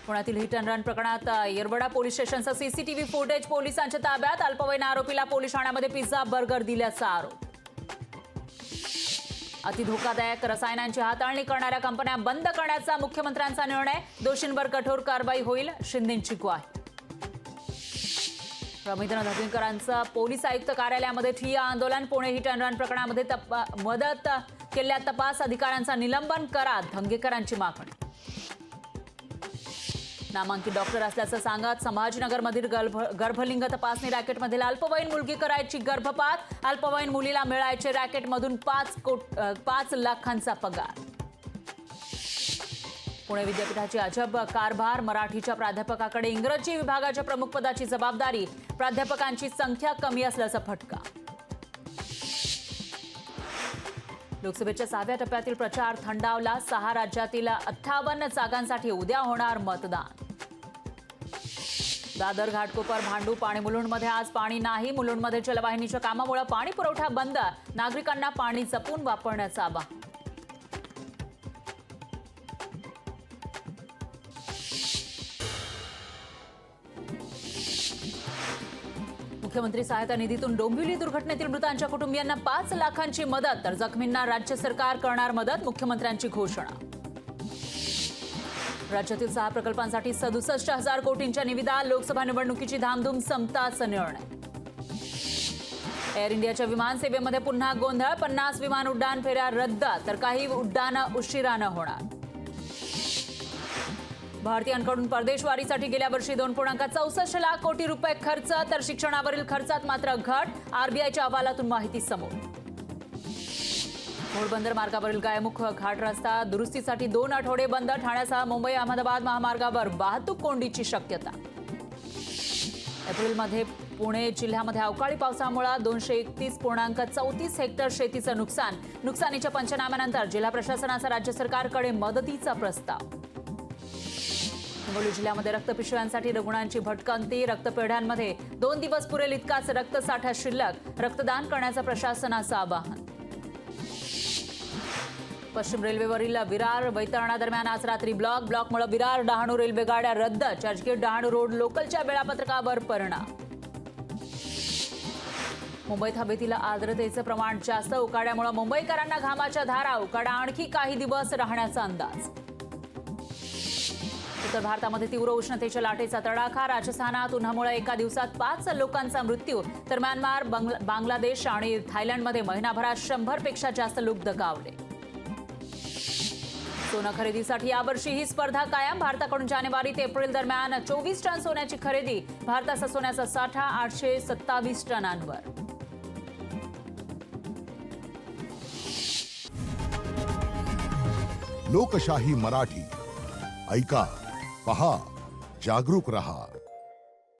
पुण्यातील hit and run प्रकरणात Yerwada police स्टेशनचं सीसीटीव्ही फुटेज पोलिसांच्या ताब्यात. अल्पवयीन आरोपीला पोलीस ठाण्यामध्ये पिझ्झा बर्गर दिल्याचा आरोप. अतिधोकादायक रसायनांची हाताळणी करणाऱ्या कंपन्या बंद करण्याचा मुख्यमंत्र्यांचा निर्णय. दोषींवर कठोर कारवाई होईल, शिंदेंची ग्वाही. रवींद्र धगीकरांचं पोलीस आयुक्त कार्यालयामध्ये ठिय्या आंदोलन. पुणे हिट अँड रन प्रकरणामध्ये मदत केलेल्या तपास अधिकाऱ्यांचा निलंबन करा, धंगेकरांची मागणी. नामांकित डॉक्टर असल्याचं सांगत संभाजीनगरमधील गर्भलिंग तपासणी रॅकेटमधील अल्पवयीन मुलगी करायची गर्भपात. अल्पवयीन मुलीला मिळायचे रॅकेटमधून 5 लाखांचा पगार. पुणे विद्यापीठाची अजब कारभार. मराठीच्या प्राध्यापकाकडे इंग्रजी विभागाच्या प्रमुखपदाची जबाबदारी. प्राध्यापकांची संख्या कमी असल्याचा फटका. लोकसभेच्या 6व्या टप्प्यातील प्रचार थंडावला. 6 राज्यातील 58 जागांसाठी उद्या होणार मतदान. दादर घाटकोपर भांडू पाणी मुलुंडमध्ये आज पाणी नाही. मुलुंडमध्ये जलवाहिनीच्या कामामुळे पाणी पुरवठा बंद. नागरिकांना पाणी जपून वापरण्याचं आवाहन. मुख्यमंत्री सहायता निधीतून डोंबिवली दुर्घटनेतील मृतांच्या कुटुंबियांना 5 लाखांची मदत. तर जखमींना राज्य सरकार करणार मदत, मुख्यमंत्र्यांची घोषणा. राज्यातील 6 प्रकल्पांसाठी 67,000 कोटींच्या निविदा. लोकसभा निवडणुकीची धामधूम संपताच निर्णय. एअर इंडियाच्या विमान सेवेमध्ये पुन्हा गोंधळ. 50 विमान उड्डाण फेऱ्या रद्द, तर काही उड्डाणं उशिरानं होणार. भारतीयांकडून परदेशवारीसाठी गेल्या वर्षी 2.64 लाख कोटी रुपये खर्च. तर शिक्षणावरील खर्चात मात्र घट. आरबीआयच्या अहवालातून माहिती समोर. घोडबंदर मार्गावरील गायमुख घाट रस्ता दुरुस्तीसाठी 2 आठवडे बंद. ठाण्यासह मुंबई अहमदाबाद महामार्गावर वाहतूक कोंडीची शक्यता. एप्रिलमध्ये पुणे जिल्ह्यामध्ये अवकाळी पावसामुळे 231.34 हेक्टर शेतीचं नुकसान. नुकसानीच्या पंचनाम्यानंतर जिल्हा प्रशासनाचा राज्य सरकारकडे मदतीचा प्रस्ताव. हिंगोली जिल्ह्यामध्ये रक्तपिशव्यांसाठी रुग्णांची भटकंती. रक्तपेढ्यांमध्ये 2 दिवस पुरेल इतकाच रक्तसाठा शिल्लक. रक्तदान करण्याचं प्रशासनाचं आवाहन. पश्चिम रेल्वेवरील विरार वैतरणा आज रात्री ब्लॉकमुळे विरार डहाणू रेल्वे गाड्या रद्द. चर्चगेट डहाणू रोड लोकलच्या वेळापत्रकावर परिणाम. मुंबईत हवेतील आर्द्रतेचं प्रमाण जास्त. उकाड्यामुळे मुंबईकरांना घामाच्या धारा. उकाडा आणखी काही दिवस राहण्याचा अंदाज. उत्तर भारतामध्ये तीव्र उष्णतेच्या लाटेचा तडाखा. राजस्थानात उन्हामुळे एका दिवसात 5 लोकांचा मृत्यू. तर म्यानमार, बांगलादेश आणि थायलंडमध्ये महिनाभरात 100 पेक्षा जास्त लोक दगावले. सोनं खरेदीसाठी यावर्षी ही स्पर्धा कायम. भारताकडून जानेवारी ते एप्रिल दरम्यान 24 टन सोन्याची खरेदी. भारताचा सोन्याचा साठा 827 टनांवर. लोकशाही मराठी ऐका, पहा, जागरूक रहा.